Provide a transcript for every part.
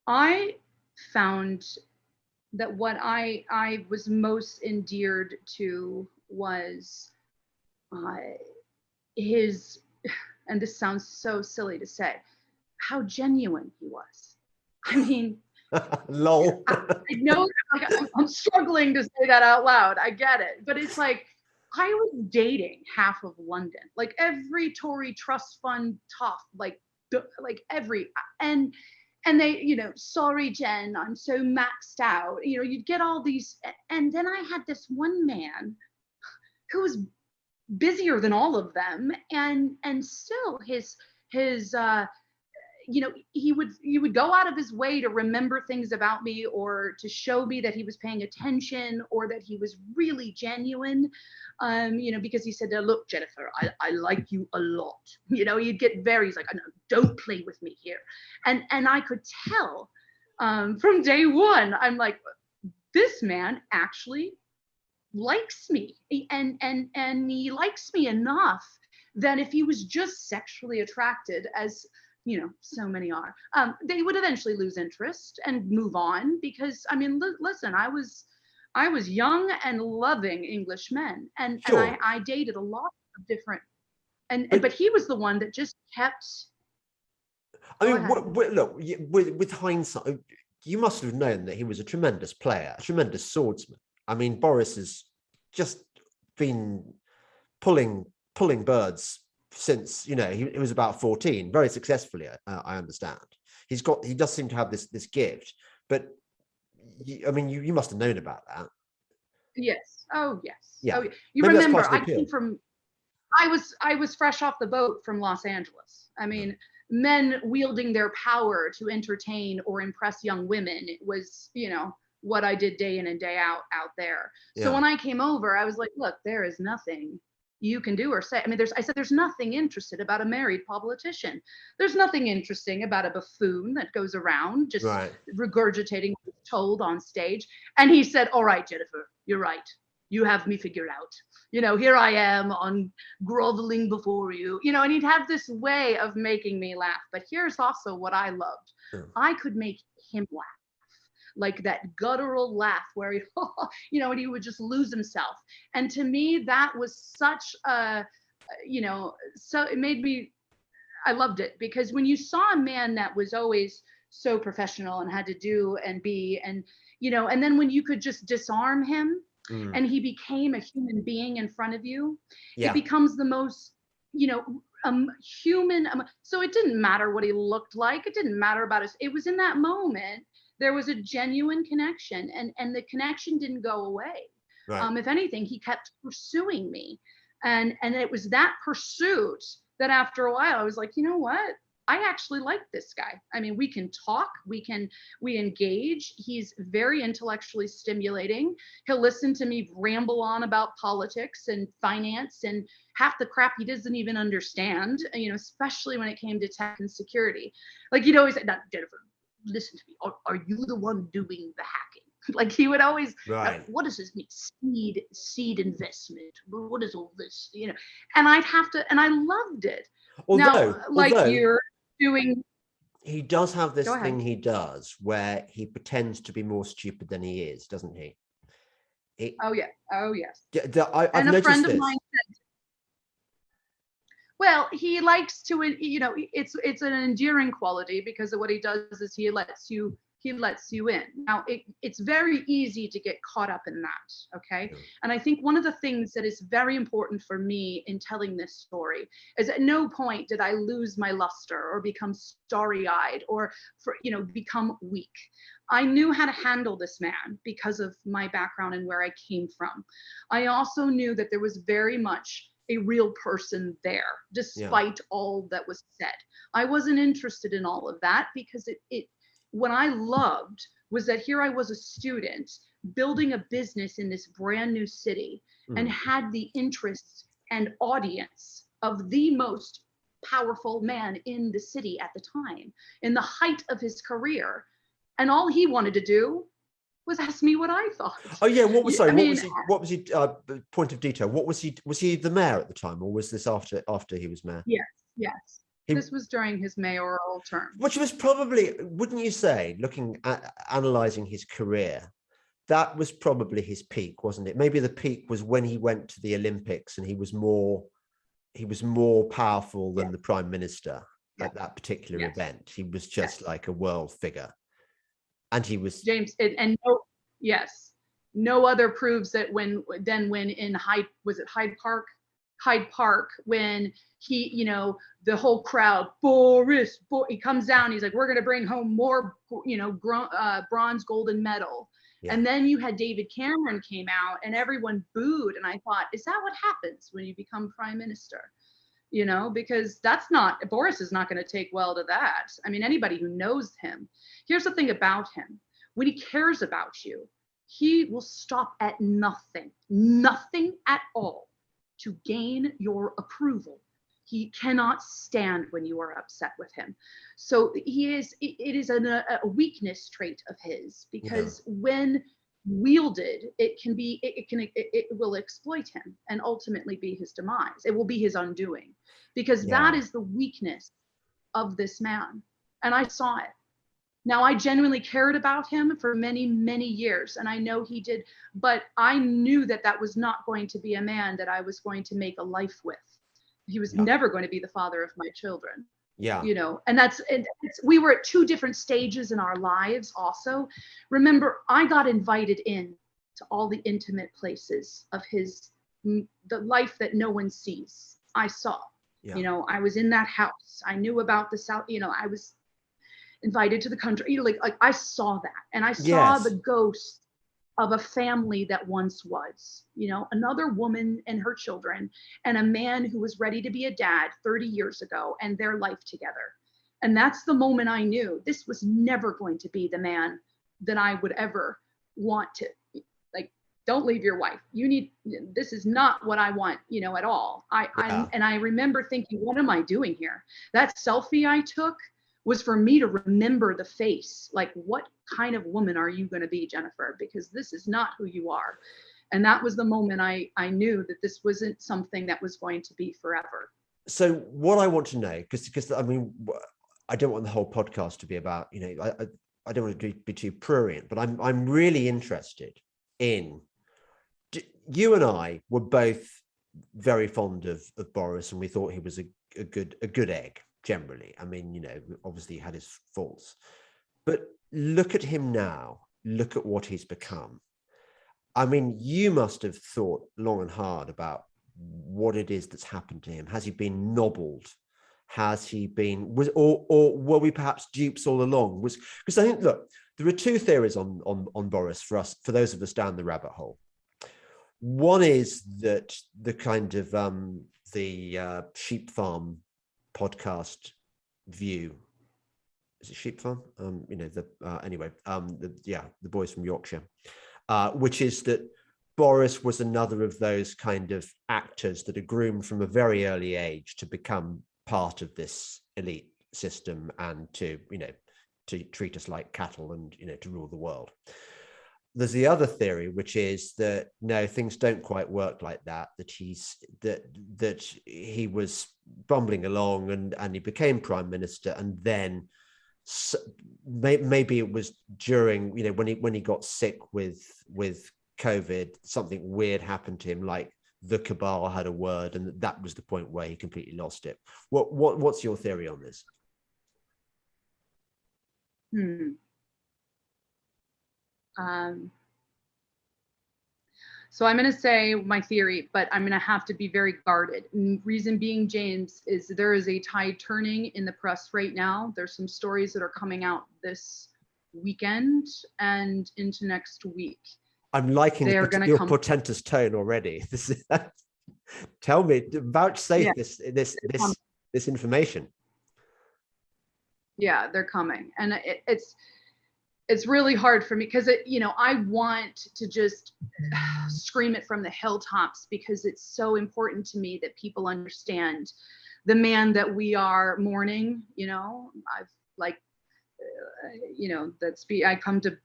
I found that what I was most endeared to was uh, his, and this sounds so silly to say, how genuine he was. I mean, Lol. I know, like, I'm struggling to say that out loud. I get it, but it's like I was dating half of London, like every Tory trust fund toff, like every, and they, sorry Jen, I'm so maxed out. You'd get all these, and then I had this one man who was busier than all of them, and still his he would go out of his way to remember things about me, or to show me that he was paying attention, or that he was really genuine. Because he said, look, Jennifer, I like you a lot. You'd get he's like, no, don't play with me here. And I could tell from day one, I'm like, this man actually likes me, and he likes me enough that if he was just sexually attracted, as so many are, they would eventually lose interest and move on. Because I mean, listen, I was young and loving English men, and Sure. I dated a lot of different, But but he was the one that just kept. I mean, look, with hindsight, you must have known that he was a tremendous player, a tremendous swordsman. I mean, Boris has just been pulling birds since he was about 14, very successfully. I understand. He does seem to have this gift, but I mean, you must have known about that. Yes. Oh yes. Yeah. Oh, you Maybe remember? I was fresh off the boat from Los Angeles. I mean, men wielding their power to entertain or impress young women was, what I did day in and day out there. Yeah. So when I came over, I was like, look, there is nothing you can do or say. I mean, there's nothing interested about a married politician. There's nothing interesting about a buffoon that goes around just regurgitating what he's told on stage. And he said, all right, Jennifer, you're right. You have me figured out. Here I am on groveling before you, and he'd have this way of making me laugh. But here's also what I loved. I could make him laugh, like that guttural laugh where he, and he would just lose himself. And to me, that was such a, so it made me, I loved it, because when you saw a man that was always so professional and had to do and be, and, and then when you could just disarm him, and he became a human being in front of you, it becomes the most, human. So it didn't matter what he looked like. It didn't matter about us. It was in that moment, there was a genuine connection, and the connection didn't go away. If anything, he kept pursuing me. And it was that pursuit that after a while, I was like, you know what? I actually like this guy. I mean, we can talk, we engage. He's very intellectually stimulating. He'll listen to me ramble on about politics and finance and half the crap he doesn't even understand, especially when it came to tech and security. Like, he'd always say, "Now, Jennifer, listen to me. Are you the one doing the hacking?" Like, he would always, what does this mean? Seed investment. What is all this? And I'd have to, and I loved it. Although you're doing, he does have this thing he does where he pretends to be more stupid than he is, doesn't he? Oh yeah. Oh yes. I've noticed friend of mine said, well, he likes to, it's an endearing quality, because of what he does is he lets you in. Now, it's very easy to get caught up in that, okay? And I think one of the things that is very important for me in telling this story is at no point did I lose my luster or become starry-eyed or, become weak. I knew how to handle this man because of my background and where I came from. I also knew that there was very much a real person there, despite all that was said. I wasn't interested in all of that, because what I loved was that here I was a student building a business in this brand new city, and had the interests and audience of the most powerful man in the city at the time, in the height of his career. And all he wanted to do was ask me what I thought. Oh yeah, what was he? Point of detail. What was he? Was he the mayor at the time, or was this after he was mayor? Yes. This was during his mayoral term. Which was probably, wouldn't you say, looking at analyzing his career, that was probably his peak, wasn't it? Maybe the peak was when he went to the Olympics and he was more powerful than the prime minister at that particular event. He was just like a world figure. And he was James, and no, no other proves that when in Hyde Park, when he, you know, the whole crowd, Boris, he comes down, he's like, we're going to bring home more, you know, bronze, gold, and medal. Yeah. And then you had David Cameron came out and everyone booed. And I thought, is that what happens when you become prime minister? You know, because Boris is not going to take well to that. I mean, anybody who knows him, here's the thing about him. When he cares about you, he will stop at nothing at all to gain your approval. He cannot stand when you are upset with him. So it is a weakness trait of his, because when wielded, it will exploit him and ultimately be his demise. It will be his undoing, because that is the weakness of this man. And I saw it. Now, I genuinely cared about him for many, many years, and I know he did, but I knew that that was not going to be a man that I was going to make a life with. He was never going to be the father of my children. Yeah. You know, and we were at two different stages in our lives also. Remember, I got invited in to all the intimate places of the life that no one sees. I saw, you know, I was in that house. I knew about the South, you know, I was invited to the country, you know, like I saw that, and I saw the ghost of a family that once was, you know, another woman and her children, and a man who was ready to be a dad 30 years ago, and their life together. And that's the moment I knew this was never going to be the man that I would ever want to, like, don't leave your wife. This is not what I want, you know, at all. And I remember thinking, what am I doing here? That selfie I took was for me to remember the face. Like, what kind of woman are you going to be, Jennifer? Because this is not who you are. And that was the moment I knew that this wasn't something that was going to be forever. So what I want to know, because I mean, I don't want the whole podcast to be about, you know, I don't want to be too prurient, but I'm really interested in, you and I were both very fond of Boris, and we thought he was a good egg. Generally, I mean, you know, obviously he had his faults, but look at him now. Look at what he's become. I mean, you must have thought long and hard about what it is that's happened to him. Has he been nobbled? Has he been or were we perhaps dupes all along? Because I think, look, there are two theories on Boris for those of us down the rabbit hole. One is that the kind of the sheep farm podcast view, is it sheep farm, you know, the boys from Yorkshire, which is that Boris was another of those kind of actors that are groomed from a very early age to become part of this elite system and to, you know, to treat us like cattle and, you know, to rule the world. There's the other theory, which is that no, things don't quite work like that, that he was bumbling along and he became prime minister, and then maybe it was during, you know, when he got sick with COVID, something weird happened to him, like the cabal had a word, and that was the point where he completely lost it. What's your theory on this? So I'm going to say my theory, but I'm going to have to be very guarded. And reason being, James, is there is a tide turning in the press right now. There's some stories that are coming out this weekend and into next week. I'm liking your portentous tone already. This is, tell me, vouchsafe this information. Yeah, they're coming, and it's really hard for me because you know, I want to just scream it from the hilltops because it's so important to me that people understand the man that we are mourning. You know, you know, I come to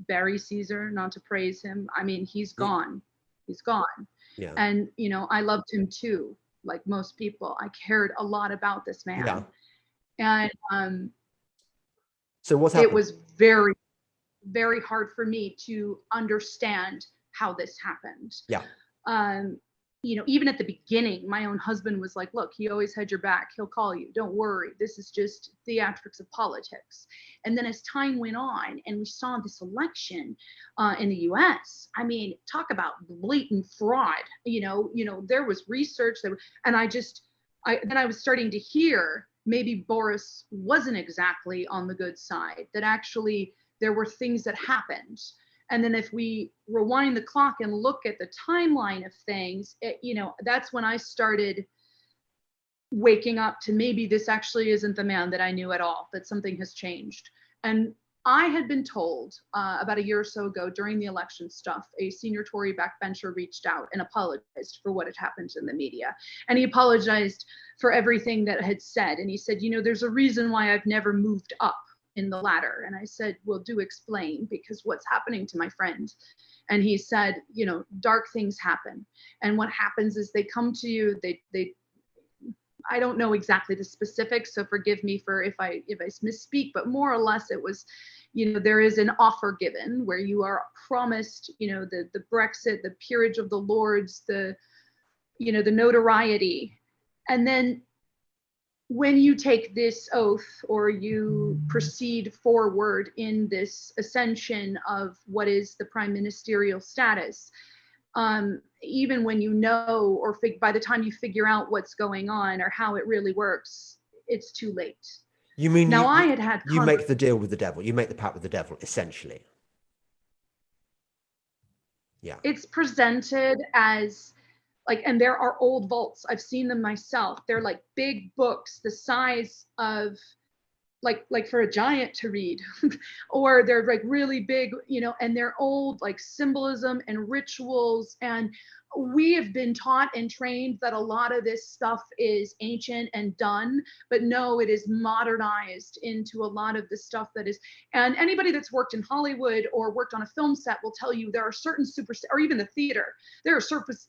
bury Caesar, not to praise him. I mean, he's gone. He's gone. Yeah. And you know, I loved him too, like most people. I cared a lot about this man. Yeah. And so what happened? it was very, very hard for me to understand how this happened. Yeah. You know, even at the beginning, my own husband was like, look, he always had your back. He'll call you. Don't worry. This is just theatrics of politics. And then as time went on and we saw this election in the US, I mean, talk about blatant fraud. You know, there was research that, and then I was starting to hear maybe Boris wasn't exactly on the good side, that actually there were things that happened. And then if we rewind the clock and look at the timeline of things, you know, that's when I started waking up to maybe this actually isn't the man that I knew at all, that something has changed. And I had been told about a year or so ago during the election stuff, a senior Tory backbencher reached out and apologized for what had happened in the media. And he apologized for everything that had said. And he said, you know, there's a reason why I've never moved up in the ladder. And I said, well, do explain, because what's happening to my friend? And he said, you know, dark things happen. And what happens is they come to you, they I don't know exactly the specifics, so forgive me for if I misspeak, but more or less it was, you know, there is an offer given where you are promised, you know, the Brexit, the peerage of the Lords, the, you know, the notoriety. And then when you take this oath or you proceed forward in this ascension of what is the prime ministerial status, even when you know, or by the time you figure out what's going on or how it really works, it's too late. You mean now you make the deal with the devil, you make the pact with the devil, essentially. Yeah. It's presented as like, and there are old vaults. I've seen them myself. They're like big books, the size of like for a giant to read, or they're like really big, you know, and they're old, like symbolism and rituals. And we have been taught and trained that a lot of this stuff is ancient and done, but no, it is modernized into a lot of the stuff that is, and anybody that's worked in Hollywood or worked on a film set will tell you there are certain or even the theater, there are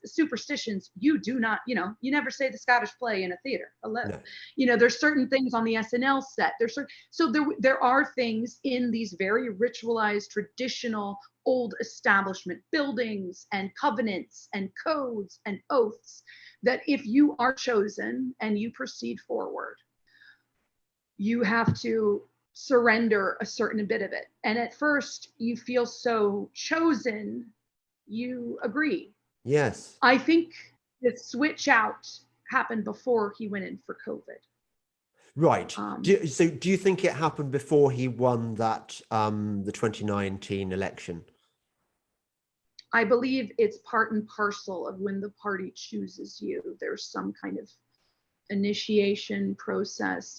superstitions you do not, you know, you never say the Scottish play in a theater. No. You know, there's certain things on the SNL set. So there are things in these very ritualized, traditional, old establishment buildings and covenants and codes and oaths that if you are chosen and you proceed forward, you have to surrender a certain bit of it. And at first you feel so chosen, you agree. Yes. I think the switch out happened before he went in for COVID. Right. So do you think it happened before he won that the 2019 election? I believe it's part and parcel of when the party chooses you. There's some kind of initiation process